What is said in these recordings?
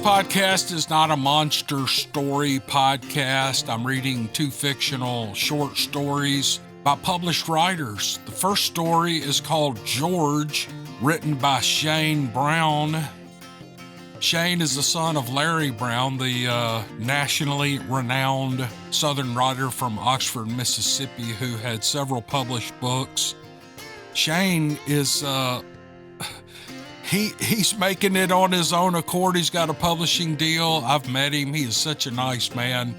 podcast is not a monster story podcast. I'm reading two fictional short stories by published writers. The first story is called George, written by Shane Brown. Shane is the son of Larry Brown, the nationally renowned Southern writer from Oxford, Mississippi, who had several published books. Shane is he's making it on his own accord. He's got a publishing deal. I've met him. He is such a nice man,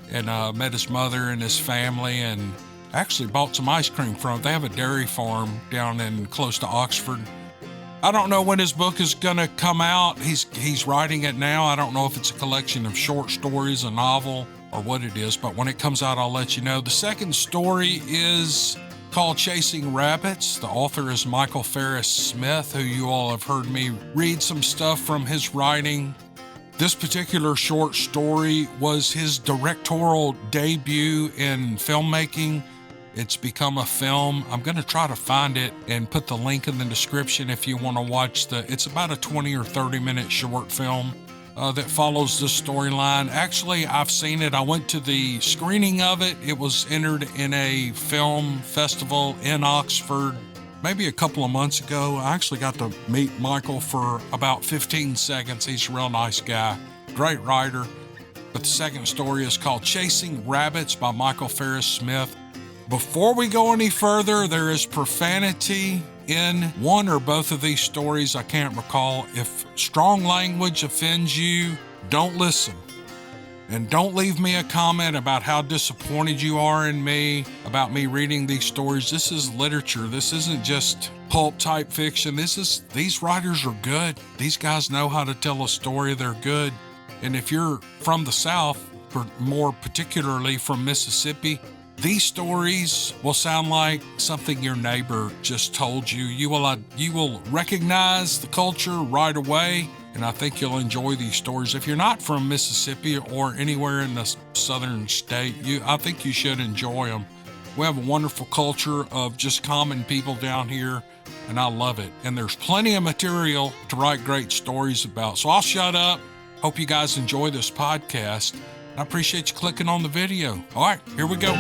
and met his mother and his family, and actually bought some ice cream from him. They have a dairy farm down in close to Oxford. I don't know when his book is going to come out. He's writing it now. I don't know if it's a collection of short stories, a novel, or what it is, but when it comes out, I'll let you know. The second story is called Chasing Rabbits. The author is Michael Farris Smith, who you all have heard me read some stuff from his writing. This particular short story was his directorial debut in filmmaking. It's become a film. I'm going to try to find it and put the link in the description if you want to watch it's about a 20 or 30 minute short film that follows this storyline. Actually, I've seen it. I went to the screening of it. It was entered in a film festival in Oxford maybe a couple of months ago. I actually got to meet Michael for about 15 seconds. He's a real nice guy, great writer. But the second story is called Chasing Rabbits by Michael Farris Smith. Before we go any further, there is profanity in one or both of these stories. I can't recall. If strong language offends you, don't listen. And don't leave me a comment about how disappointed you are in me, about me reading these stories. This is literature. This isn't just pulp type fiction. These writers are good. These guys know how to tell a story. They're good. And if you're from the South, more particularly from Mississippi, these stories will sound like something your neighbor just told you. You will recognize the culture right away, and I think you'll enjoy these stories. If you're not from Mississippi or anywhere in the southern state, I think you should enjoy them. We have a wonderful culture of just common people down here, and I love it. And there's plenty of material to write great stories about. So I'll shut up. Hope you guys enjoy this podcast. I appreciate you clicking on the video. All right, here we go.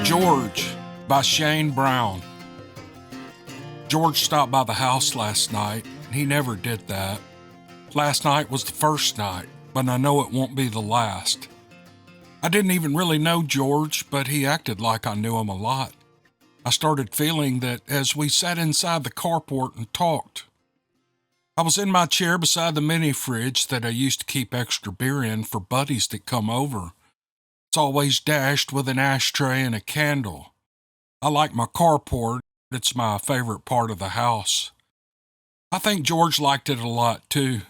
George by Shane Brown. George stopped by the house last night. He never did that. Last night was the first night, but I know it won't be the last. I didn't even really know George, but he acted like I knew him a lot. I started feeling that as we sat inside the carport and talked. I was in my chair beside the mini fridge that I used to keep extra beer in for buddies that come over. It's always dashed with an ashtray and a candle. I like my carport. It's my favorite part of the house. I think George liked it a lot too.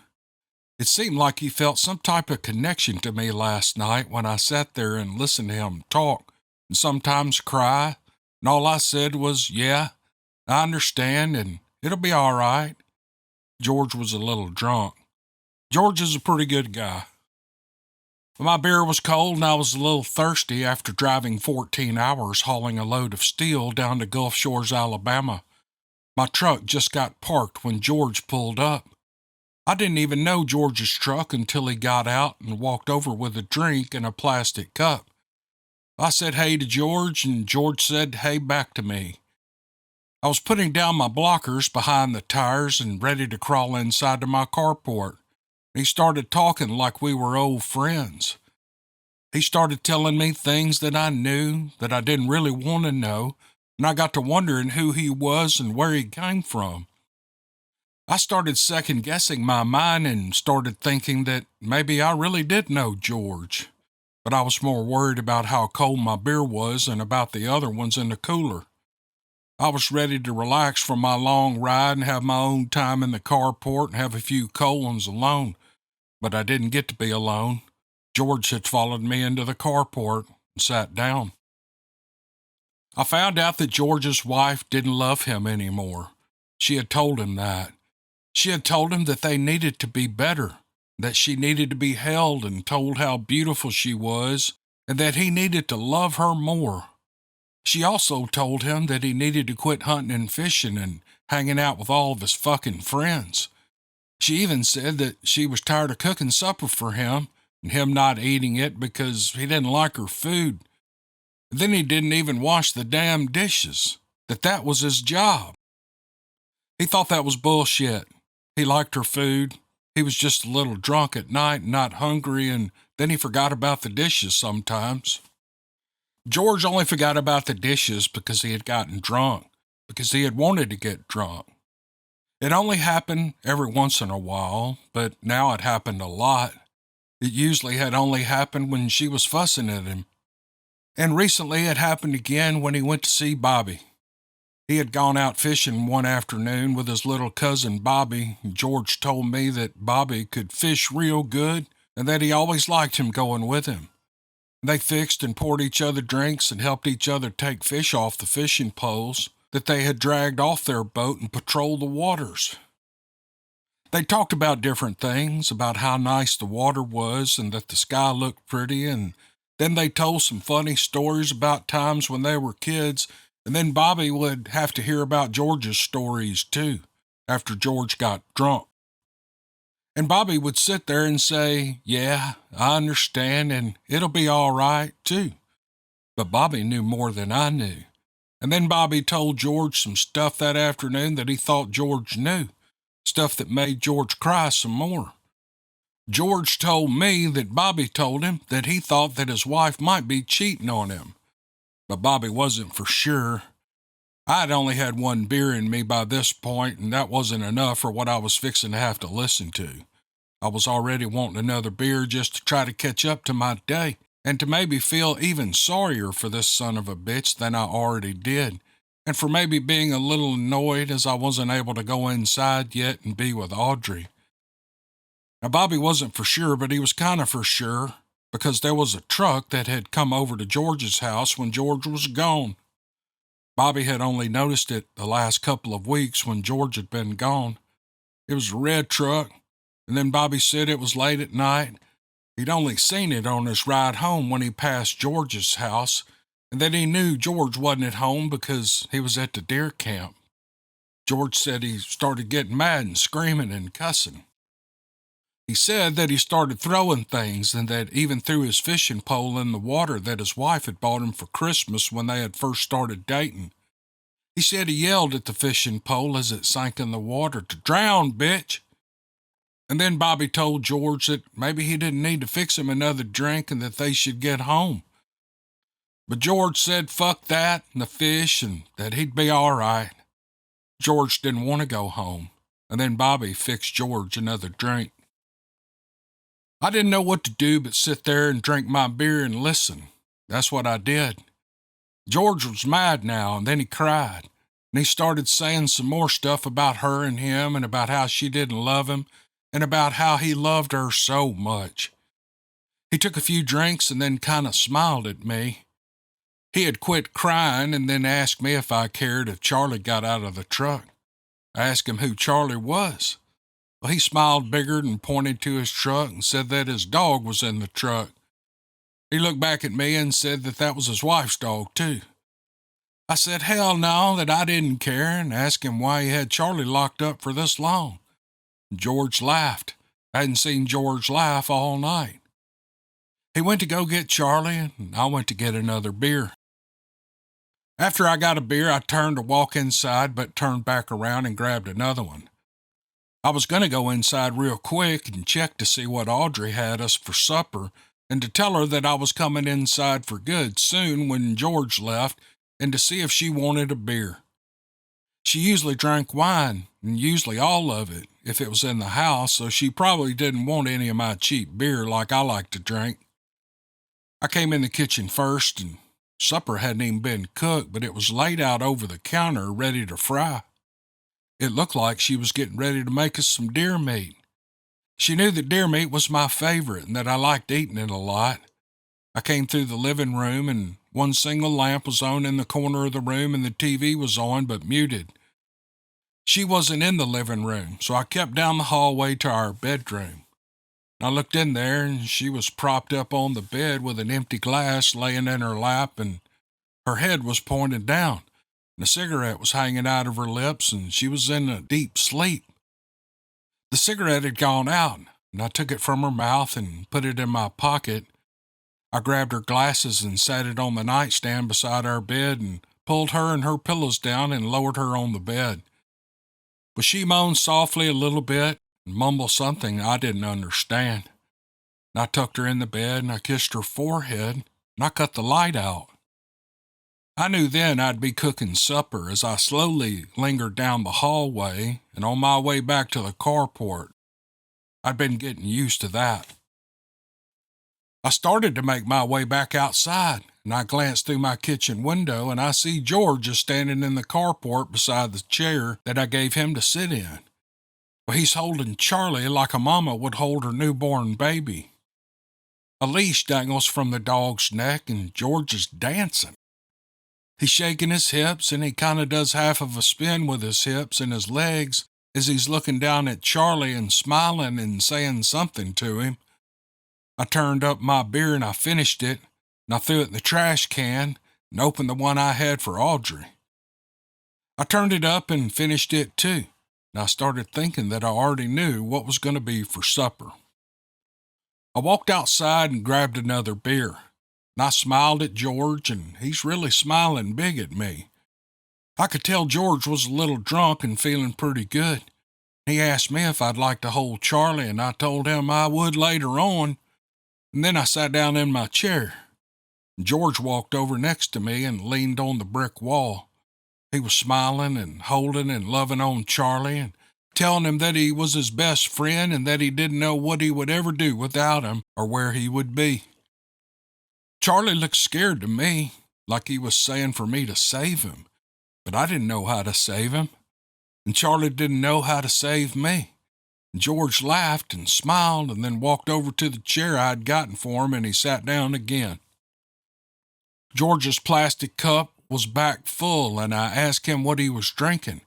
It seemed like he felt some type of connection to me last night when I sat there and listened to him talk and sometimes cry. And all I said was, yeah, I understand, and it'll be all right. George was a little drunk. George is a pretty good guy. My beer was cold, and I was a little thirsty after driving 14 hours hauling a load of steel down to Gulf Shores, Alabama. My truck just got parked when George pulled up. I didn't even know George's truck until he got out and walked over with a drink in a plastic cup. I said hey to George, and George said hey back to me. I was putting down my blockers behind the tires and ready to crawl inside to my carport. He started talking like we were old friends. He started telling me things that I knew that I didn't really want to know, and I got to wondering who he was and where he came from. I started second-guessing my mind and started thinking that maybe I really did know George. But I was more worried about how cold my beer was than about the other ones in the cooler. I was ready to relax from my long ride and have my own time in the carport and have a few cold ones alone. But I didn't get to be alone. George had followed me into the carport and sat down. I found out that George's wife didn't love him anymore. She had told him that. She had told him that they needed to be better, that she needed to be held and told how beautiful she was, and that he needed to love her more. She also told him that he needed to quit hunting and fishing and hanging out with all of his fucking friends. She even said that she was tired of cooking supper for him and him not eating it because he didn't like her food. Then he didn't even wash the damn dishes, that was his job. He thought that was bullshit. He liked her food. He was just a little drunk at night and not hungry, and then he forgot about the dishes sometimes. George only forgot about the dishes because he had gotten drunk, because he had wanted to get drunk. It only happened every once in a while, but now it happened a lot. It usually had only happened when she was fussing at him. And recently it happened again when he went to see Bobby. He had gone out fishing one afternoon with his little cousin Bobby. George told me that Bobby could fish real good and that he always liked him going with him. They fixed and poured each other drinks and helped each other take fish off the fishing poles that they had dragged off their boat and patrol the waters. They talked about different things, about how nice the water was and that the sky looked pretty, and then they told some funny stories about times when they were kids, and then Bobby would have to hear about George's stories too, after George got drunk. And Bobby would sit there and say, "Yeah, I understand, and it'll be all right too." But Bobby knew more than I knew. And then Bobby told George some stuff that afternoon that he thought George knew, stuff that made George cry some more. George told me that Bobby told him that he thought that his wife might be cheating on him. But Bobby wasn't for sure. I'd only had one beer in me by this point, and that wasn't enough for what I was fixing to have to listen to. I was already wanting another beer just to try to catch up to my day, and to maybe feel even sorrier for this son of a bitch than I already did, and for maybe being a little annoyed as I wasn't able to go inside yet and be with Audrey. Now, Bobby wasn't for sure, but he was kind of for sure, because there was a truck that had come over to George's house when George was gone. Bobby had only noticed it the last couple of weeks when George had been gone. It was a red truck, and then Bobby said it was late at night. He'd only seen it on his ride home when he passed George's house, and that he knew George wasn't at home because he was at the deer camp. George said he started getting mad and screaming and cussing. He said that he started throwing things and that even threw his fishing pole in the water that his wife had bought him for Christmas when they had first started dating. He said he yelled at the fishing pole as it sank in the water to "Drown, bitch!" And then Bobby told George that maybe he didn't need to fix him another drink and that they should get home. But George said fuck that and the fish and that he'd be all right. George didn't want to go home, and then Bobby fixed George another drink. I didn't know what to do but sit there and drink my beer and listen. That's what I did. George was mad now, and then he cried, and he started saying some more stuff about her and him and about how she didn't love him and about how he loved her so much. He took a few drinks and then kind of smiled at me. He had quit crying and then asked me if I cared if Charlie got out of the truck. I asked him who Charlie was. Well, he smiled bigger and pointed to his truck and said that his dog was in the truck. He looked back at me and said that was his wife's dog, too. I said hell no, that I didn't care, and asked him why he had Charlie locked up for this long. George laughed. I hadn't seen George laugh all night. He went to go get Charlie, and I went to get another beer. After I got a beer, I turned to walk inside, but turned back around and grabbed another one. I was going to go inside real quick and check to see what Audrey had us for supper and to tell her that I was coming inside for good soon when George left and to see if she wanted a beer. She usually drank wine, and usually all of it, if it was in the house, so she probably didn't want any of my cheap beer like I like to drink. I came in the kitchen first, and supper hadn't even been cooked, but it was laid out over the counter ready to fry. It looked like she was getting ready to make us some deer meat. She knew that deer meat was my favorite and that I liked eating it a lot. I came through the living room and one single lamp was on in the corner of the room and the TV was on but muted. She wasn't in the living room, so I kept down the hallway to our bedroom. I looked in there and she was propped up on the bed with an empty glass laying in her lap, and Her head was pointed down, and a cigarette was hanging out of her lips, and she was in a deep sleep. The cigarette had gone out, and I took it from her mouth and put it in my pocket. I grabbed her glasses and sat it on the nightstand beside our bed and pulled her and her pillows down and lowered her on the bed. But she moaned softly a little bit and mumbled something I didn't understand. And I tucked her in the bed and I kissed her forehead and I cut the light out. I knew then I'd be cooking supper as I slowly lingered down the hallway and on my way back to the carport. I'd been getting used to that. I started to make my way back outside, and I glanced through my kitchen window and I see George just standing in the carport beside the chair that I gave him to sit in. Well, he's holding Charlie like a mama would hold her newborn baby. A leash dangles from the dog's neck and George is dancing. He's shaking his hips and he kind of does half of a spin with his hips and his legs as he's looking down at Charlie and smiling and saying something to him. I turned up my beer and I finished it, and I threw it in the trash can and opened the one I had for Audrey. I turned it up and finished it too, and I started thinking that I already knew what was going to be for supper. I walked outside and grabbed another beer, and I smiled at George, and he's really smiling big at me. I could tell George was a little drunk and feeling pretty good. He asked me if I'd like to hold Charlie, and I told him I would later on. And then I sat down in my chair. George walked over next to me and leaned on the brick wall. He was smiling and holding and loving on Charlie and telling him that he was his best friend and that he didn't know what he would ever do without him or where he would be. Charlie looked scared to me, like he was saying for me to save him, but I didn't know how to save him, and Charlie didn't know how to save me. George laughed and smiled and then walked over to the chair I'd gotten for him and he sat down again. George's plastic cup was back full and I asked him what he was drinking.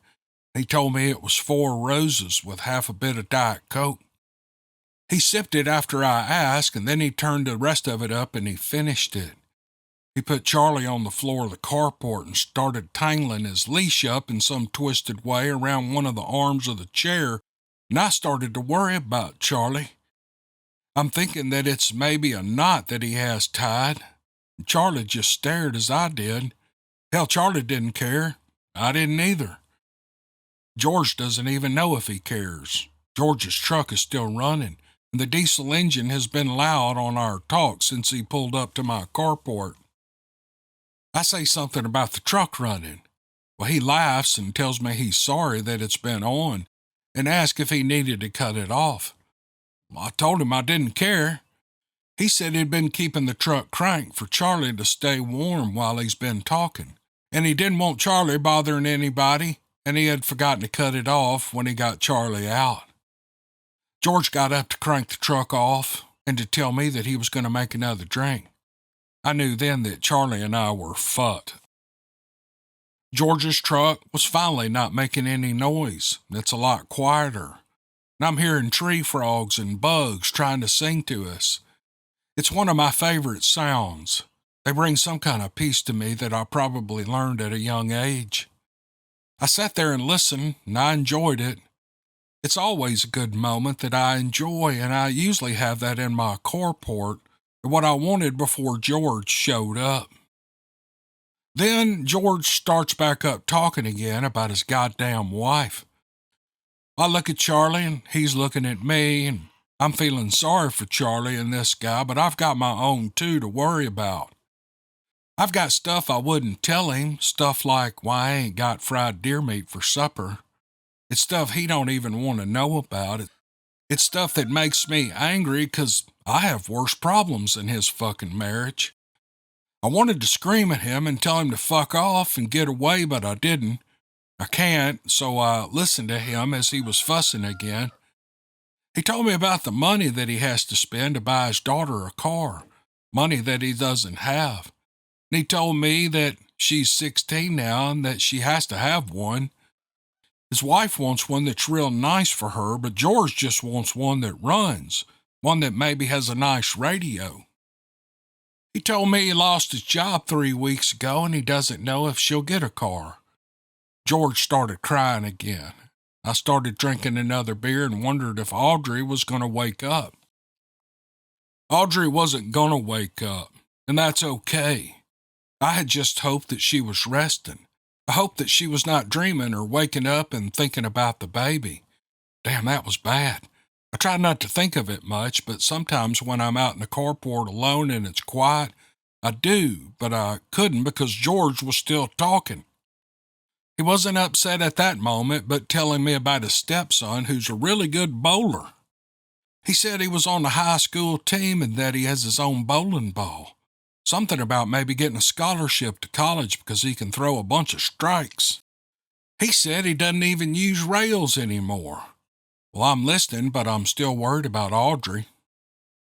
He told me it was 4 Roses with half a bit of Diet Coke. He sipped it after I asked and then he turned the rest of it up and he finished it. He put Charlie on the floor of the carport and started tangling his leash up in some twisted way around one of the arms of the chair. And I started to worry about Charlie. I'm thinking that it's maybe a knot that he has tied. Charlie just stared as I did. Hell, Charlie didn't care. I didn't either. George doesn't even know if he cares. George's truck is still running, and the diesel engine has been loud on our talk since he pulled up to my carport. I say something about the truck running. Well, he laughs and tells me he's sorry that it's been on, and asked if he needed to cut it off. I told him I didn't care. He said he'd been keeping the truck cranked for Charlie to stay warm while he's been talking, and he didn't want Charlie bothering anybody, and he had forgotten to cut it off when he got Charlie out. George got up to crank the truck off and to tell me that he was going to make another drink. I knew then that Charlie and I were fucked. George's truck was finally not making any noise. It's a lot quieter. And I'm hearing tree frogs and bugs trying to sing to us. It's one of my favorite sounds. They bring some kind of peace to me that I probably learned at a young age. I sat there and listened, and I enjoyed it. It's always a good moment that I enjoy, and I usually have that in my carport, what I wanted before George showed up. Then George starts back up talking again about his goddamn wife. I look at Charlie and he's looking at me and I'm feeling sorry for Charlie and this guy, but I've got my own too to worry about. I've got stuff I wouldn't tell him, stuff like why I ain't got fried deer meat for supper. It's stuff he don't even want to know about. It's stuff that makes me angry because I have worse problems than his fucking marriage. I wanted to scream at him and tell him to fuck off and get away, but I didn't. I can't, so I listened to him as he was fussing again. He told me about the money that he has to spend to buy his daughter a car, money that he doesn't have. And he told me that she's 16 now and that she has to have one. His wife wants one that's real nice for her, but George just wants one that runs, one that maybe has a nice radio. He told me he lost his job 3 weeks ago and he doesn't know if she'll get a car. George started crying again. I started drinking another beer and wondered if Audrey was going to wake up. Audrey wasn't going to wake up, and that's okay. I had just hoped that she was resting. I hoped that she was not dreaming or waking up and thinking about the baby. Damn, that was bad. I try not to think of it much, but sometimes when I'm out in the carport alone and it's quiet, I do, but I couldn't because George was still talking. He wasn't upset at that moment, but telling me about his stepson who's a really good bowler. He said he was on the high school team and that he has his own bowling ball. Something about maybe getting a scholarship to college because he can throw a bunch of strikes. He said he doesn't even use rails anymore. Well, I'm listening, but I'm still worried about Audrey.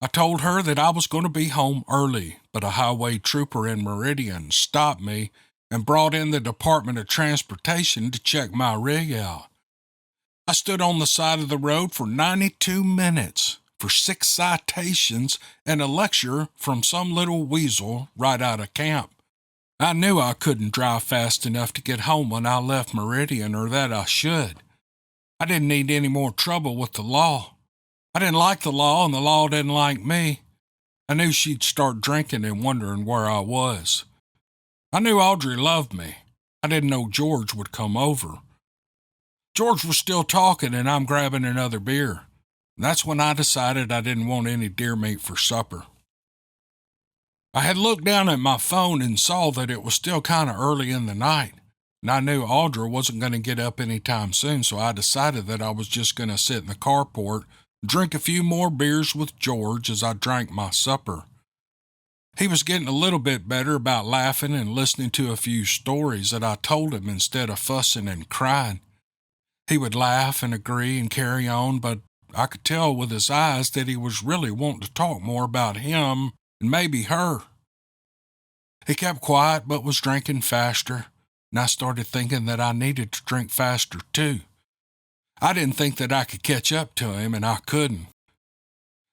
I told her that I was going to be home early, but a highway trooper in Meridian stopped me and brought in the Department of Transportation to check my rig out. I stood on the side of the road for 92 minutes for 6 citations and a lecture from some little weasel right out of camp. I knew I couldn't drive fast enough to get home when I left Meridian, or that I should. I didn't need any more trouble with the law. I didn't like the law, and the law didn't like me. I knew she'd start drinking and wondering where I was. I knew Audrey loved me. I didn't know George would come over. George was still talking, and I'm grabbing another beer. And that's when I decided I didn't want any deer meat for supper. I had looked down at my phone and saw that it was still kind of early in the night, and I knew Audrey wasn't going to get up anytime soon, so I decided that I was just going to sit in the carport and drink a few more beers with George as I drank my supper. He was getting a little bit better about laughing and listening to a few stories that I told him instead of fussing and crying. He would laugh and agree and carry on, but I could tell with his eyes that he was really wanting to talk more about him and maybe her. He kept quiet but was drinking faster, and I started thinking that I needed to drink faster too. I didn't think that I could catch up to him, and I couldn't.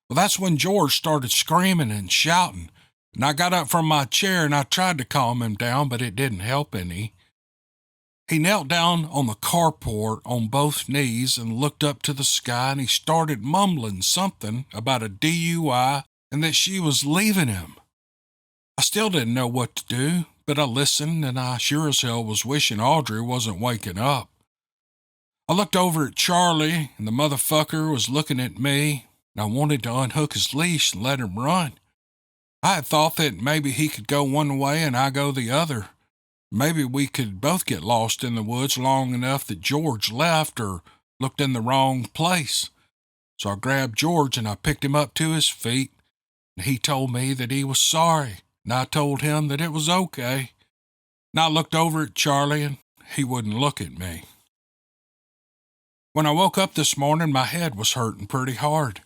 Well, that's when George started screaming and shouting, and I got up from my chair and I tried to calm him down, but it didn't help any. He knelt down on the carport on both knees and looked up to the sky, and he started mumbling something about a DUI and that she was leaving him. I still didn't know what to do, but I listened, and I sure as hell was wishing Audrey wasn't waking up. I looked over at Charlie, and the motherfucker was looking at me, and I wanted to unhook his leash and let him run. I had thought that maybe he could go one way and I go the other. Maybe we could both get lost in the woods long enough that George left or looked in the wrong place. So I grabbed George and I picked him up to his feet, and he told me that he was sorry, and I told him that it was okay. And I looked over at Charlie, and he wouldn't look at me. When I woke up this morning, my head was hurting pretty hard.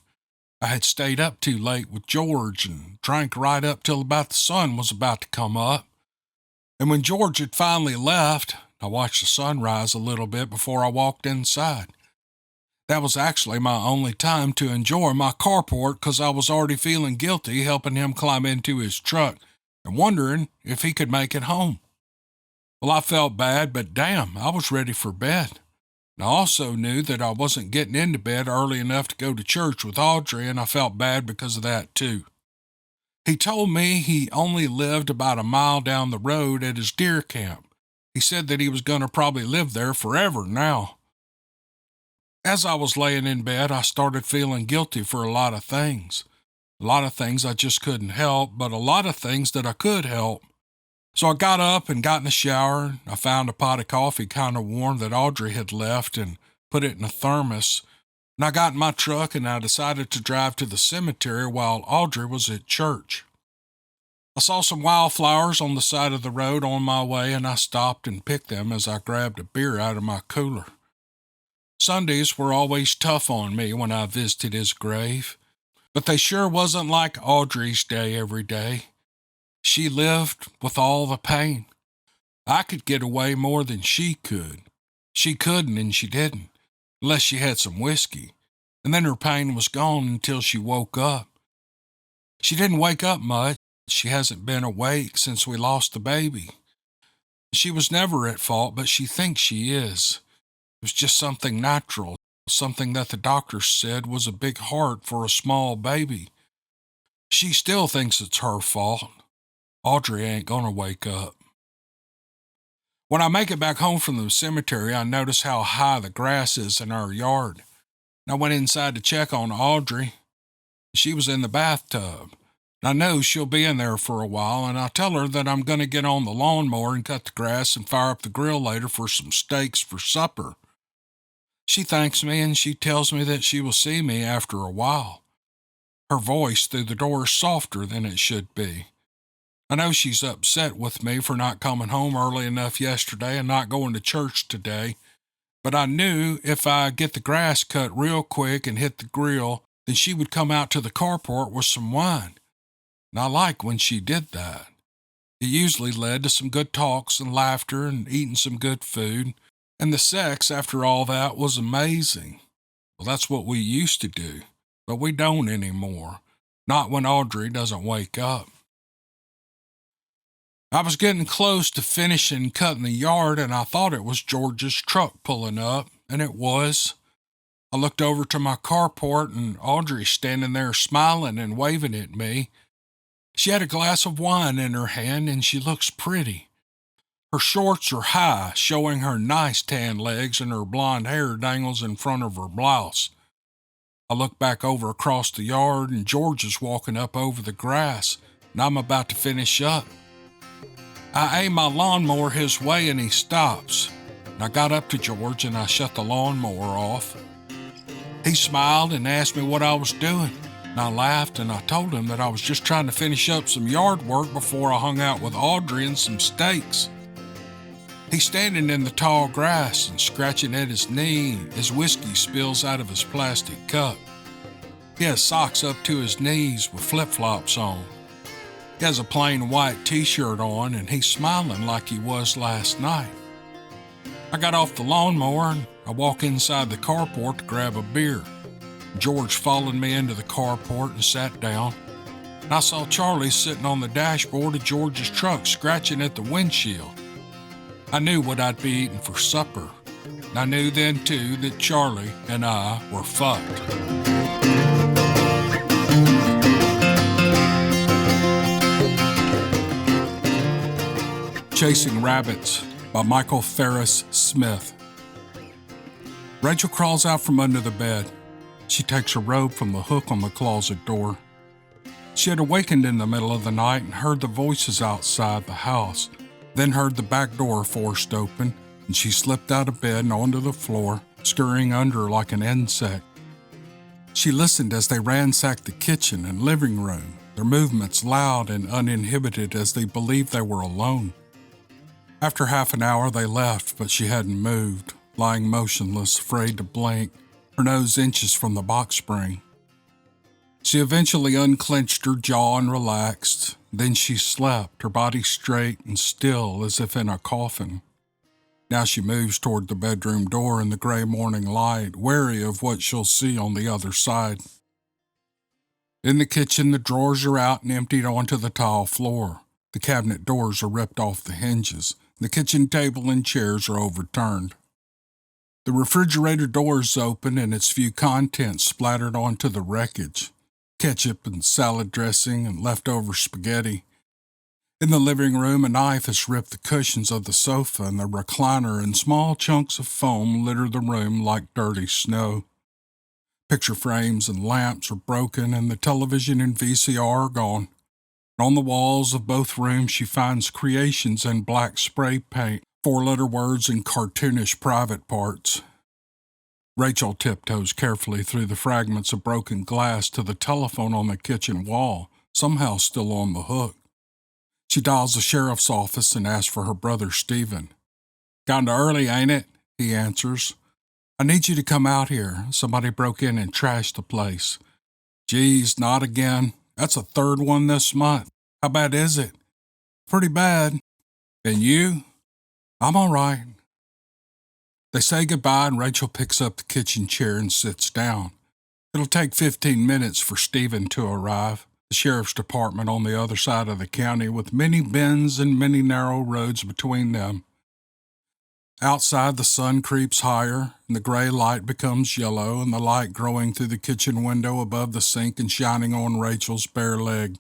I had stayed up too late with George and drank right up till about the sun was about to come up. And when George had finally left, I watched the sun rise a little bit before I walked inside. That was actually my only time to enjoy my carport because I was already feeling guilty helping him climb into his truck and wondering if he could make it home. Well, I felt bad, but damn, I was ready for bed. And I also knew that I wasn't getting into bed early enough to go to church with Audrey, and I felt bad because of that too. He told me he only lived about a mile down the road at his deer camp. He said that he was going to probably live there forever now. As I was laying in bed, I started feeling guilty for a lot of things. A lot of things I just couldn't help, but a lot of things that I could help. So I got up and got in the shower. I found a pot of coffee kind of warm that Audrey had left and put it in a thermos. And I got in my truck and I decided to drive to the cemetery while Audrey was at church. I saw some wildflowers on the side of the road on my way, and I stopped and picked them as I grabbed a beer out of my cooler. Sundays were always tough on me when I visited his grave, but they sure wasn't like Audrey's day every day. She lived with all the pain. I could get away more than she could. She couldn't and she didn't, unless she had some whiskey, and then her pain was gone until she woke up. She didn't wake up much. She hasn't been awake since we lost the baby. She was never at fault, but she thinks she is. It was just something natural, something that the doctor said was a big heart for a small baby. She still thinks it's her fault. Audrey ain't gonna wake up. When I make it back home from the cemetery, I notice how high the grass is in our yard. I went inside to check on Audrey. She was in the bathtub. I know she'll be in there for a while, and I tell her that I'm going to get on the lawnmower and cut the grass and fire up the grill later for some steaks for supper. She thanks me, and she tells me that she will see me after a while. Her voice through the door is softer than it should be. I know she's upset with me for not coming home early enough yesterday and not going to church today, but I knew if I get the grass cut real quick and hit the grill, then she would come out to the carport with some wine. And I like when she did that. It usually led to some good talks and laughter and eating some good food, and the sex after all that was amazing. Well, that's what we used to do, but we don't anymore. Not when Audrey doesn't wake up. I was getting close to finishing cutting the yard, and I thought it was George's truck pulling up, and it was. I looked over to my carport, and Audrey standing there smiling and waving at me. She had a glass of wine in her hand, and she looks pretty. Her shorts are high, showing her nice tan legs, and her blonde hair dangles in front of her blouse. I look back over across the yard, and George is walking up over the grass, and I'm about to finish up. I aim my lawnmower his way, and he stops. And I got up to George, and I shut the lawnmower off. He smiled and asked me what I was doing. And I laughed, and I told him that I was just trying to finish up some yard work before I hung out with Audrey and some steaks. He's standing in the tall grass and scratching at his knee as whiskey spills out of his plastic cup. He has socks up to his knees with flip-flops on. He has a plain white t-shirt on, and he's smiling like he was last night. I got off the lawnmower, and I walk inside the carport to grab a beer. George followed me into the carport and sat down, and I saw Charlie sitting on the dashboard of George's truck scratching at the windshield. I knew what I'd be eating for supper, and I knew then too that Charlie and I were fucked. Chasing Rabbits by Michael Farris Smith. Rachel crawls out from under the bed. She takes her robe from the hook on the closet door. She had awakened in the middle of the night and heard the voices outside the house, then heard the back door forced open, and she slipped out of bed and onto the floor, scurrying under like an insect. She listened as they ransacked the kitchen and living room, their movements loud and uninhibited as they believed they were alone. After half an hour they left, but she hadn't moved, lying motionless, afraid to blink, her nose inches from the box spring. She eventually unclenched her jaw and relaxed. Then she slept, her body straight and still as if in a coffin. Now she moves toward the bedroom door in the gray morning light, wary of what she'll see on the other side. In the kitchen, the drawers are out and emptied onto the tile floor. The cabinet doors are ripped off the hinges. The kitchen table and chairs are overturned. The refrigerator door is open and its few contents splattered onto the wreckage. Ketchup and salad dressing and leftover spaghetti. In the living room, a knife has ripped the cushions of the sofa, and the recliner and small chunks of foam litter the room like dirty snow. Picture frames and lamps are broken, and the television and VCR are gone. On the walls of both rooms she finds creations in black spray paint, four-letter words in cartoonish private parts. Rachel tiptoes carefully through the fragments of broken glass to the telephone on the kitchen wall, somehow still on the hook. She dials the sheriff's office and asks for her brother Stephen. "Kinda early, ain't it?" he answers. "I need you to come out here. Somebody broke in and trashed the place." "Geez, not again. That's the third one this month. How bad is it?" "Pretty bad." "And you?" "I'm all right." They say goodbye, and Rachel picks up the kitchen chair and sits down. It'll take 15 minutes for Stephen to arrive. the sheriff's department on the other side of the county with many bends and many narrow roads between them. Outside, the sun creeps higher, and the gray light becomes yellow, and the light growing through the kitchen window above the sink and shining on Rachel's bare leg.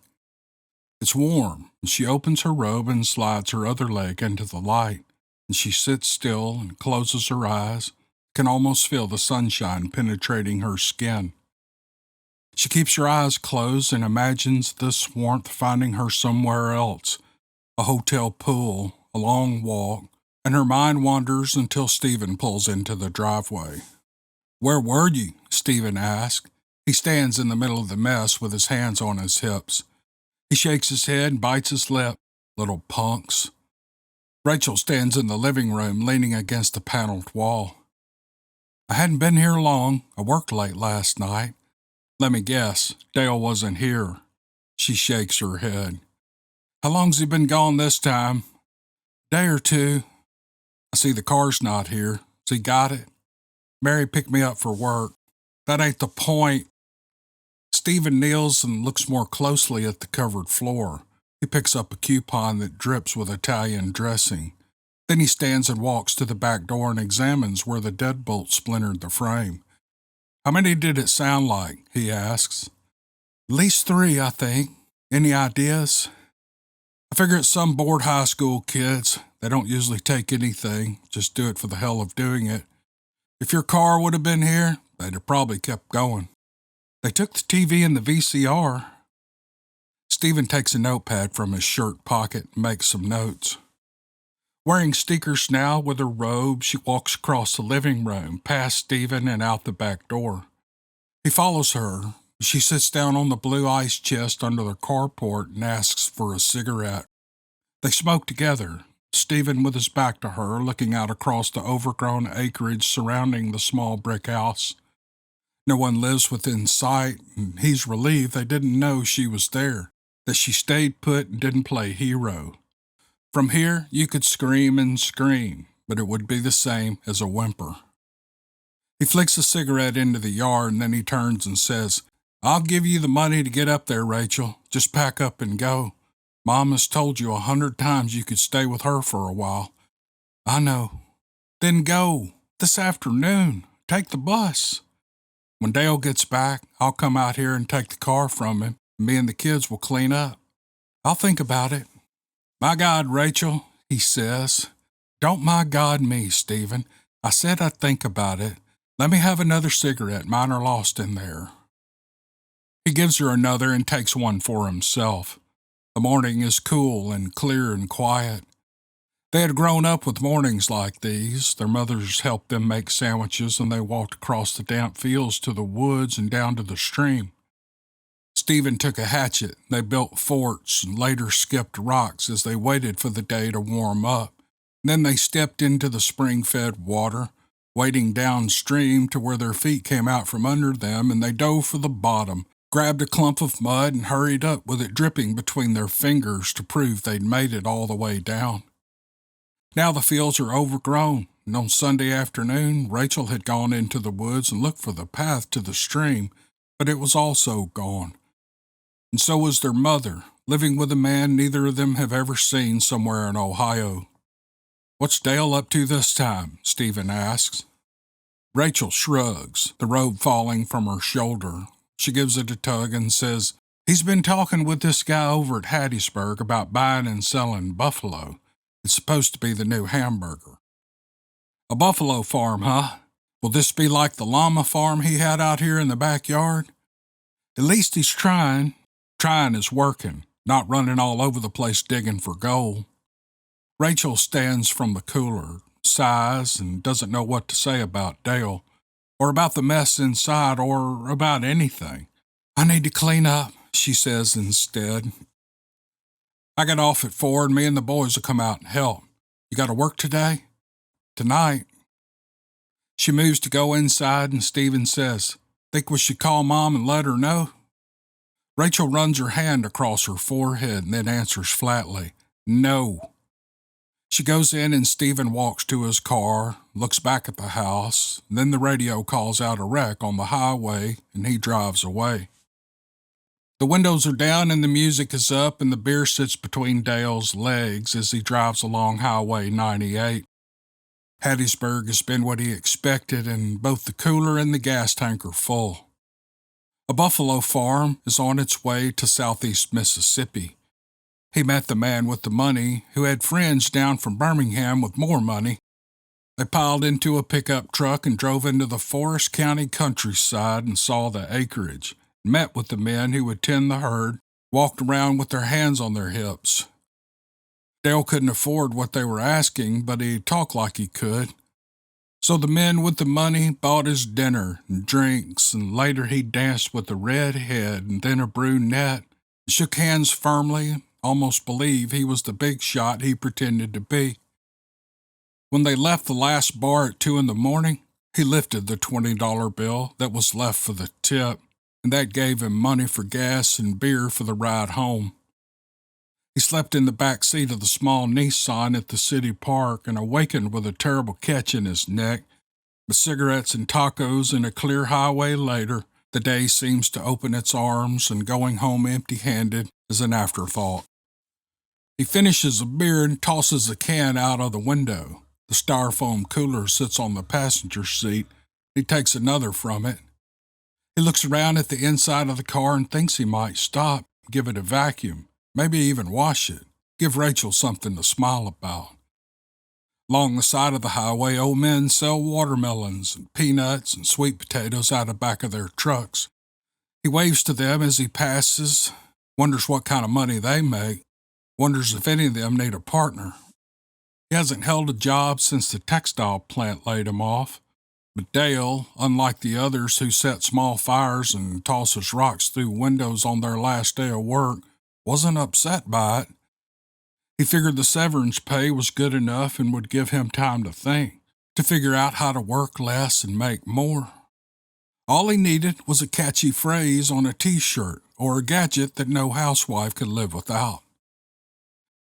It's warm, and she opens her robe and slides her other leg into the light, and she sits still and closes her eyes, can almost feel the sunshine penetrating her skin. She keeps her eyes closed and imagines this warmth finding her somewhere else, a hotel pool, a long walk, and her mind wanders until Stephen pulls into the driveway. "Where were you?" Stephen asks. He stands in the middle of the mess with his hands on his hips. He shakes his head and bites his lip. Little punks. Rachel stands in the living room leaning against the paneled wall. "I hadn't been here long. I worked late last night. Let me guess, Dale wasn't here." She shakes her head. "How long's he been gone this time?" "Day or two. I see the car's not here. Has he got it?" "Mary picked me up for work." "That ain't the point." Stephen kneels and looks more closely at the covered floor. He picks up a coupon that drips with Italian dressing. Then he stands and walks to the back door and examines where the deadbolt splintered the frame. "How many did it sound like?" he asks. "At least 3, I think. Any ideas?" "I figure it's some bored high school kids. They don't usually take anything, just do it for the hell of doing it. If your car would have been here, they'd have probably kept going. They took the TV and the VCR." Stephen takes a notepad from his shirt pocket and makes some notes. Wearing sneakers now with her robe, she walks across the living room, past Stephen and out the back door. He follows her. She sits down on the blue ice chest under the carport and asks for a cigarette. They smoke together, Stephen with his back to her, looking out across the overgrown acreage surrounding the small brick house. No one lives within sight, and he's relieved they didn't know she was there, that she stayed put and didn't play hero. From here, you could scream and scream, but it would be the same as a whimper. He flicks a cigarette into the yard, and then he turns and says, "I'll give you the money to get up there, Rachel. Just pack up and go. Mom has told you 100 times you could stay with her for a while." "I know." "Then go. This afternoon. Take the bus. When Dale gets back, I'll come out here and take the car from him, and me and the kids will clean up." "I'll think about it." "My God, Rachel," he says. "Don't my God me, Stephen. I said I'd think about it. Let me have another cigarette. Mine are lost in there." He gives her another and takes one for himself. The morning is cool and clear and quiet. They had grown up with mornings like these. Their mothers helped them make sandwiches, and they walked across the damp fields to the woods and down to the stream. Stephen took a hatchet. They built forts and later skipped rocks as they waited for the day to warm up. Then they stepped into the spring-fed water, wading downstream to where their feet came out from under them, and they dove for the bottom, grabbed a clump of mud, and hurried up with it dripping between their fingers to prove they'd made it all the way down. Now the fields are overgrown, and on Sunday afternoon, Rachel had gone into the woods and looked for the path to the stream, but it was also gone. And so was their mother, living with a man neither of them have ever seen somewhere in Ohio. "What's Dale up to this time?" Stephen asks. Rachel shrugs, the robe falling from her shoulder. She gives it a tug and says, "He's been talking with this guy over at Hattiesburg about buying and selling buffalo. It's supposed to be the new hamburger." "A buffalo farm, huh? Will this be like the llama farm he had out here in the backyard?" "At least he's trying." "Trying is working, not running all over the place digging for gold." Rachel stands from the cooler, sighs, and doesn't know what to say about Dale, or about the mess inside, or about anything. "I need to clean up," she says instead. "I get off at 4 and me and the boys will come out and help. You got to work today?" "Tonight." She moves to go inside and Stephen says, "Think we should call Mom and let her know?" Rachel runs her hand across her forehead and then answers flatly, "No." She goes in and Stephen walks to his car, looks back at the house, then the radio calls out a wreck on the highway and he drives away. The windows are down and the music is up and the beer sits between Dale's legs as he drives along Highway 98. Hattiesburg has been what he expected, and both the cooler and the gas tank are full. A buffalo farm is on its way to southeast Mississippi. He met the man with the money who had friends down from Birmingham with more money. They piled into a pickup truck and drove into the Forest County countryside and saw the acreage, met with the men who would tend the herd, walked around with their hands on their hips. Dale couldn't afford what they were asking, but he talked like he could. So the men with the money bought his dinner and drinks, and later he danced with a redhead and then a brunette, and shook hands firmly, almost believe he was the big shot he pretended to be. When they left the last bar at 2 a.m, he lifted the $20 bill that was left for the tip, and that gave him money for gas and beer for the ride home. He slept in the back seat of the small Nissan at the city park and awakened with a terrible catch in his neck. With cigarettes and tacos and a clear highway later, the day seems to open its arms, and going home empty-handed is an afterthought. He finishes a beer and tosses a can out of the window. The styrofoam cooler sits on the passenger seat. He takes another from it. He looks around at the inside of the car and thinks he might stop, give it a vacuum, maybe even wash it, give Rachel something to smile about. Along the side of the highway, old men sell watermelons and peanuts and sweet potatoes out of the back of their trucks. He waves to them as he passes, wonders what kind of money they make, wonders if any of them need a partner. He hasn't held a job since the textile plant laid him off, but Dale, unlike the others who set small fires and tosses rocks through windows on their last day of work, wasn't upset by it. He figured the severance pay was good enough and would give him time to think, to figure out how to work less and make more. All he needed was a catchy phrase on a t-shirt or a gadget that no housewife could live without.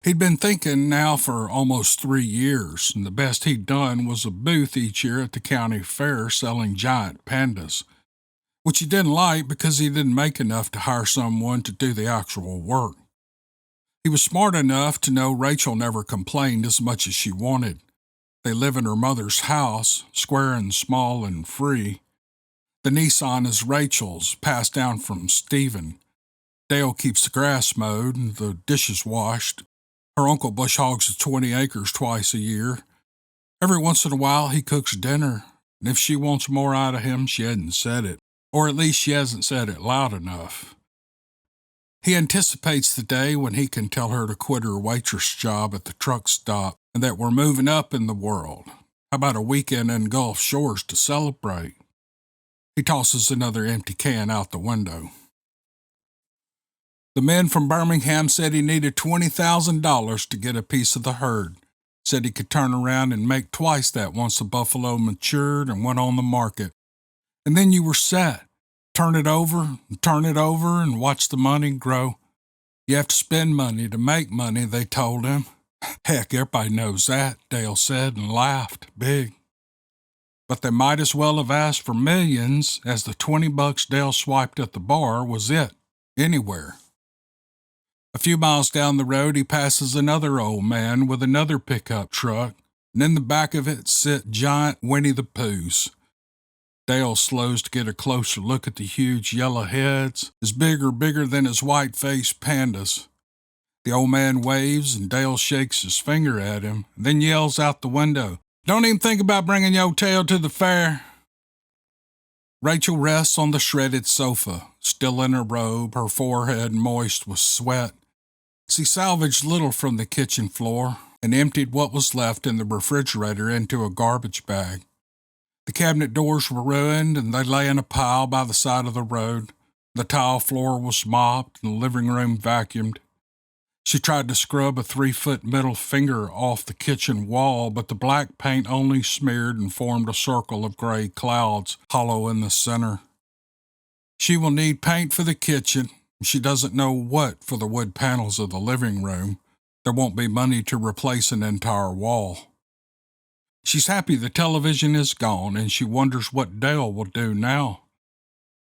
He'd been thinking now for almost 3 years, and the best he'd done was a booth each year at the county fair selling giant pandas, which he didn't like because he didn't make enough to hire someone to do the actual work. He was smart enough to know Rachel never complained as much as she wanted. They live in her mother's house, square and small and free. The Nissan is Rachel's, passed down from Stephen. Dale keeps the grass mowed and the dishes washed. Her uncle bush hogs the 20 acres twice a year. Every once in a while he cooks dinner, and if she wants more out of him, she hasn't said it, or at least she hasn't said it loud enough. He anticipates the day when he can tell her to quit her waitress job at the truck stop and that we're moving up in the world. How about a weekend in Gulf Shores to celebrate? He tosses another empty can out the window. The men from Birmingham said he needed $20,000 to get a piece of the herd. Said he could turn around and make twice that once the buffalo matured and went on the market. And then you were set. Turn it over and watch the money grow. You have to spend money to make money, they told him. Heck, everybody knows that, Dale said and laughed big. But they might as well have asked for millions, as the $20 Dale swiped at the bar was it, anywhere. A few miles down the road, he passes another old man with another pickup truck, and in the back of it sit giant Winnie the Poohs. Dale slows to get a closer look at the huge yellow heads, as bigger than his white-faced pandas. The old man waves, and Dale shakes his finger at him, and then yells out the window, "Don't even think about bringing your tail to the fair." Rachel rests on the shredded sofa, still in her robe, her forehead moist with sweat. She salvaged little from the kitchen floor and emptied what was left in the refrigerator into a garbage bag. The cabinet doors were ruined and they lay in a pile by the side of the road. The tile floor was mopped and the living room vacuumed. She tried to scrub a 3-foot middle finger off the kitchen wall, but the black paint only smeared and formed a circle of gray clouds, hollow in the center. She will need paint for the kitchen. She doesn't know what for the wood panels of the living room. There won't be money to replace an entire wall. She's happy the television is gone, and she wonders what Dale will do now.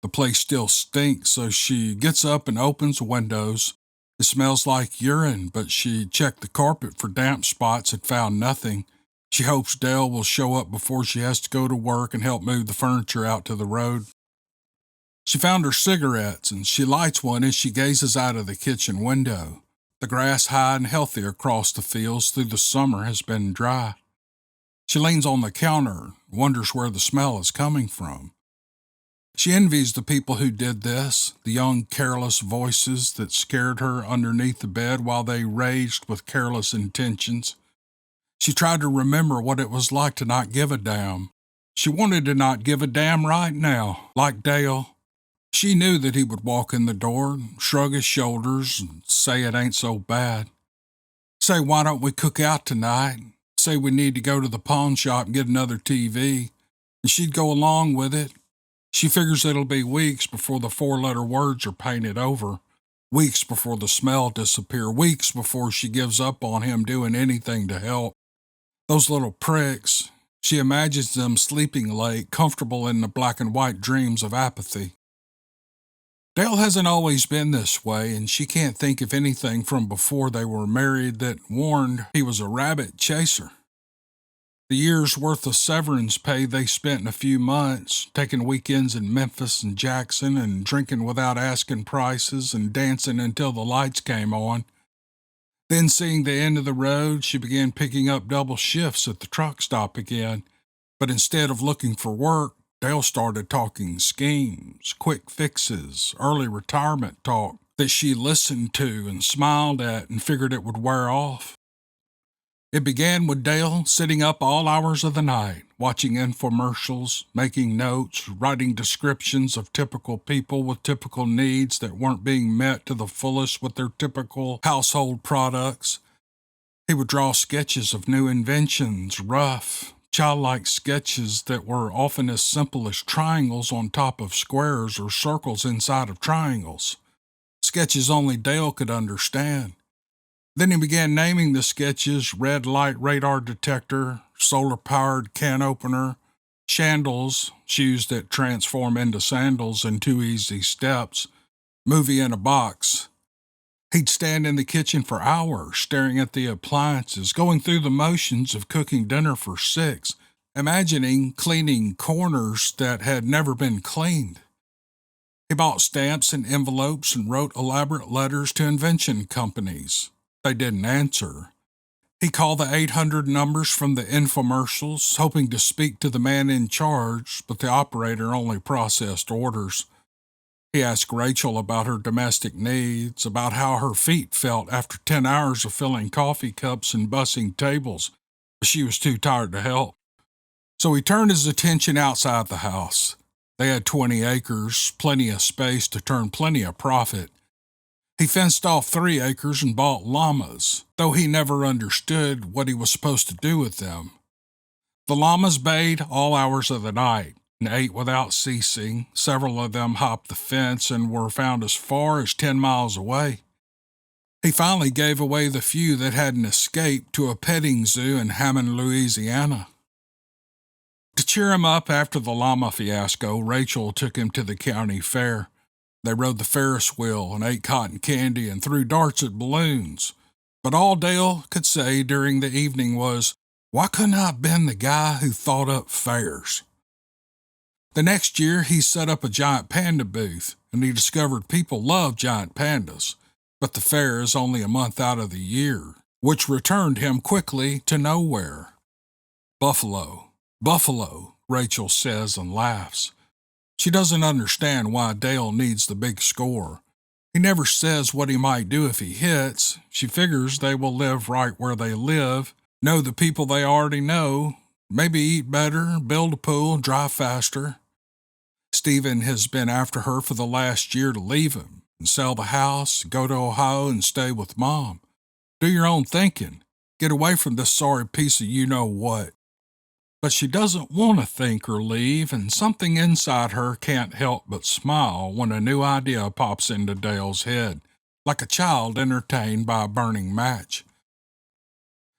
The place still stinks, so she gets up and opens the windows. It smells like urine, but she checked the carpet for damp spots and found nothing. She hopes Dale will show up before she has to go to work and help move the furniture out to the road. She found her cigarettes, and she lights one as she gazes out of the kitchen window. The grass high and healthy across the fields through the summer has been dry. She leans on the counter, wonders where the smell is coming from. She envies the people who did this, the young, careless voices that scared her underneath the bed while they raged with careless intentions. She tried to remember what it was like to not give a damn. She wanted to not give a damn right now, like Dale. She knew that he would walk in the door, shrug his shoulders, and say it ain't so bad. Say, why don't we cook out tonight? Say we need to go to the pawn shop and get another TV. And she'd go along with it. She figures it'll be weeks before the four-letter words are painted over. Weeks before the smell disappears. Weeks before she gives up on him doing anything to help. Those little pricks, she imagines them sleeping late, comfortable in the black and white dreams of apathy. Dale hasn't always been this way, and she can't think of anything from before they were married that warned he was a rabbit chaser. The year's worth of severance pay they spent in a few months, taking weekends in Memphis and Jackson and drinking without asking prices and dancing until the lights came on. Then, seeing the end of the road, she began picking up double shifts at the truck stop again. But instead of looking for work, Dale started talking schemes, quick fixes, early retirement talk that she listened to and smiled at and figured it would wear off. It began with Dale sitting up all hours of the night, watching infomercials, making notes, writing descriptions of typical people with typical needs that weren't being met to the fullest with their typical household products. He would draw sketches of new inventions, rough, childlike sketches that were often as simple as triangles on top of squares or circles inside of triangles. Sketches only Dale could understand. Then he began naming the sketches: red light radar detector, solar-powered can opener, shandals, shoes that transform into sandals in 2 easy steps, movie in a box. He'd stand in the kitchen for hours, staring at the appliances, going through the motions of cooking dinner for 6, imagining cleaning corners that had never been cleaned. He bought stamps and envelopes and wrote elaborate letters to invention companies. They didn't answer. He called the 800 numbers from the infomercials, hoping to speak to the man in charge, but the operator only processed orders. He asked Rachel about her domestic needs, about how her feet felt after 10 hours of filling coffee cups and bussing tables, but she was too tired to help. So he turned his attention outside the house. They had 20 acres, plenty of space to turn plenty of profit. He fenced off 3 acres and bought llamas, though he never understood what he was supposed to do with them. The llamas bayed all hours of the night and ate without ceasing. Several of them hopped the fence and were found as far as 10 miles away. He finally gave away the few that hadn't escaped to a petting zoo in Hammond, Louisiana. To cheer him up after the llama fiasco, Rachel took him to the county fair. They rode the Farris wheel and ate cotton candy and threw darts at balloons. But all Dale could say during the evening was, "Why couldn't I have been the guy who thought up fairs?" The next year, he set up a giant panda booth, and he discovered people love giant pandas, but the fair is only a month out of the year, which returned him quickly to nowhere. "Buffalo, buffalo," Rachel says and laughs. She doesn't understand why Dale needs the big score. He never says what he might do if he hits. She figures they will live right where they live, know the people they already know, maybe eat better, build a pool, drive faster. Stephen has been after her for the last year to leave him and sell the house, go to Ohio and stay with Mom. Do your own thinking. Get away from this sorry piece of you-know-what. But she doesn't want to think or leave, and something inside her can't help but smile when a new idea pops into Dale's head, like a child entertained by a burning match.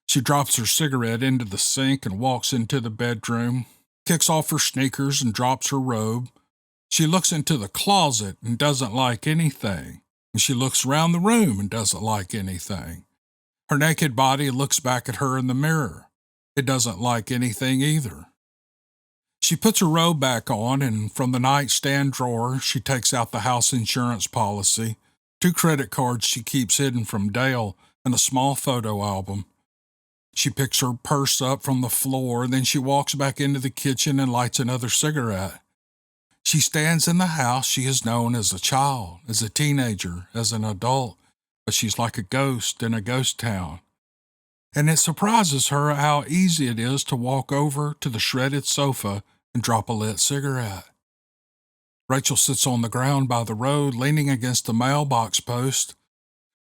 She drops her cigarette into the sink and walks into the bedroom, kicks off her sneakers and drops her robe. She looks into the closet and doesn't like anything. And she looks around the room and doesn't like anything. Her naked body looks back at her in the mirror. It doesn't like anything either. She puts her robe back on, and from the nightstand drawer, she takes out the house insurance policy, 2 credit cards she keeps hidden from Dale, and a small photo album. She picks her purse up from the floor, then she walks back into the kitchen and lights another cigarette. She stands in the house she has known as a child, as a teenager, as an adult, but she's like a ghost in a ghost town. And it surprises her how easy it is to walk over to the shredded sofa and drop a lit cigarette. Rachel sits on the ground by the road, leaning against the mailbox post.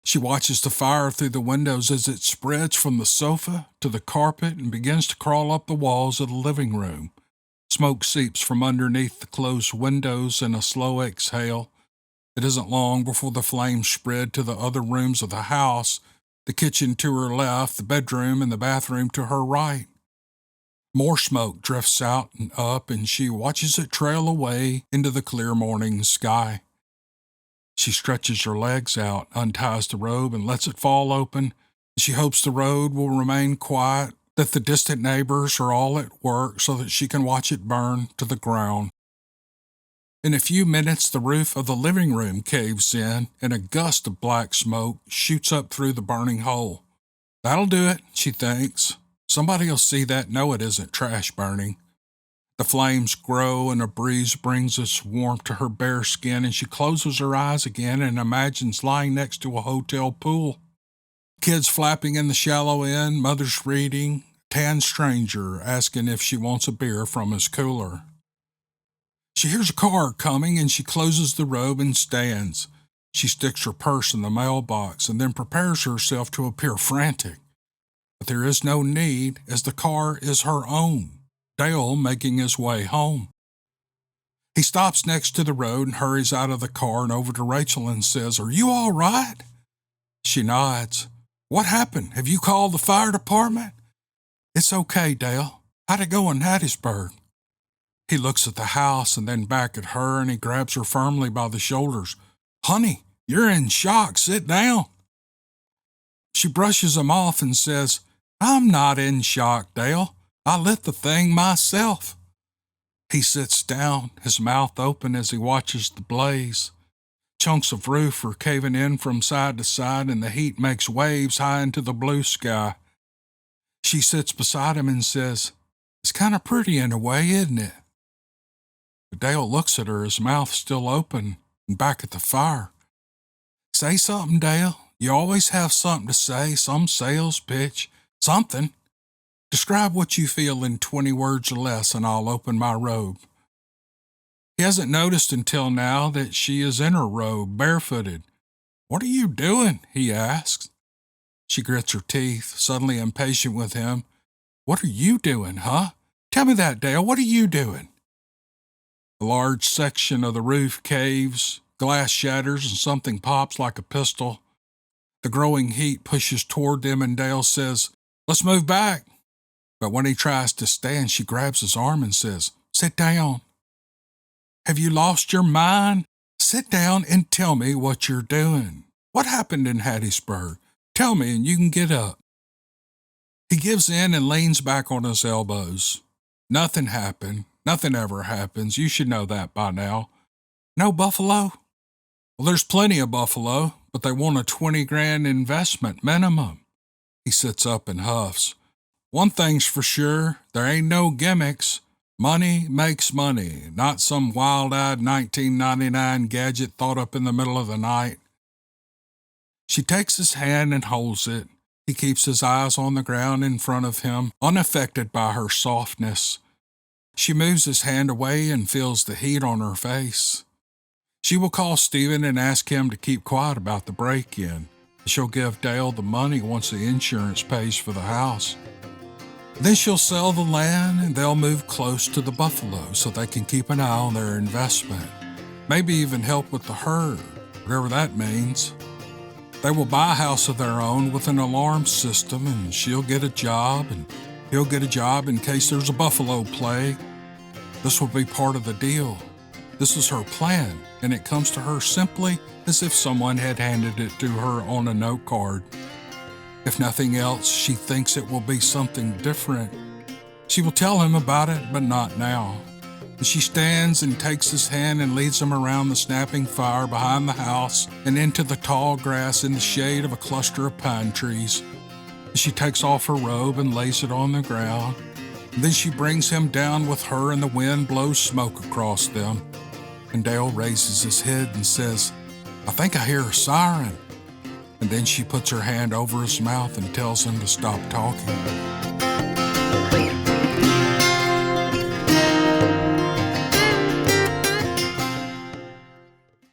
She watches the fire through the windows as it spreads from the sofa to the carpet and begins to crawl up the walls of the living room. Smoke seeps from underneath the closed windows in a slow exhale. It isn't long before the flames spread to the other rooms of the house, the kitchen to her left, the bedroom and the bathroom to her right. More smoke drifts out and up, and she watches it trail away into the clear morning sky. She stretches her legs out, unties the robe, and lets it fall open. She hopes the road will remain quiet, that the distant neighbors are all at work so that she can watch it burn to the ground. In a few minutes, the roof of the living room caves in, and a gust of black smoke shoots up through the burning hole. That'll do it, she thinks. Somebody will see that, know it isn't trash burning. The flames grow, and a breeze brings its warmth to her bare skin, and she closes her eyes again and imagines lying next to a hotel pool. Kids flapping in the shallow end, mothers reading, tan stranger asking if she wants a beer from his cooler. She hears a car coming, and she closes the robe and stands. She sticks her purse in the mailbox and then prepares herself to appear frantic. But there is no need, as the car is her own, Dale making his way home. He stops next to the road and hurries out of the car and over to Rachel and says, "Are you all right?" She nods. "What happened? Have you called the fire department?" "It's okay, Dale. How'd it go in Hattiesburg?" He looks at the house and then back at her, and he grabs her firmly by the shoulders. "Honey, you're in shock. Sit down." She brushes him off and says, "I'm not in shock, Dale. I lit the thing myself." He sits down, his mouth open as he watches the blaze. Chunks of roof are caving in from side to side, and the heat makes waves high into the blue sky. She sits beside him and says, "It's kind of pretty in a way, isn't it?" But Dale looks at her, his mouth still open, and back at the fire. "Say something, Dale. You always have something to say, some sales pitch, something. Describe what you feel in 20 words or less, and I'll open my robe." He hasn't noticed until now that she is in her robe, barefooted. "What are you doing?" he asks. She grits her teeth, suddenly impatient with him. "What are you doing, huh? Tell me that, Dale. What are you doing?" A large section of the roof caves, glass shatters, and something pops like a pistol. The growing heat pushes toward them, and Dale says, "Let's move back." But when he tries to stand, she grabs his arm and says, "Sit down." "Have you lost your mind? Sit down and tell me what you're doing. What happened in Hattiesburg? Tell me and you can get up." He gives in and leans back on his elbows. "Nothing happened. Nothing ever happens. You should know that by now." "No buffalo?" "Well, there's plenty of buffalo, but they want a 20 grand investment minimum." He sits up and huffs. "One thing's for sure, there ain't no gimmicks. Money makes money, not some wild-eyed 1999 gadget thought up in the middle of the night." She takes his hand and holds it. He keeps his eyes on the ground in front of him, unaffected by her softness. She moves his hand away and feels the heat on her face. She will call Stephen and ask him to keep quiet about the break-in. She'll give Dale the money once the insurance pays for the house. Then she'll sell the land and they'll move close to the buffalo so they can keep an eye on their investment. Maybe even help with the herd, whatever that means. They will buy a house of their own with an alarm system, and she'll get a job and he'll get a job in case there's a buffalo plague. This will be part of the deal. This is her plan, and it comes to her simply as if someone had handed it to her on a note card. If nothing else, she thinks it will be something different. She will tell him about it, but not now. She stands and takes his hand and leads him around the snapping fire behind the house and into the tall grass in the shade of a cluster of pine trees. She takes off her robe and lays it on the ground. Then she brings him down with her, and the wind blows smoke across them. And Dale raises his head and says, "I think I hear a siren." And then she puts her hand over his mouth and tells him to stop talking.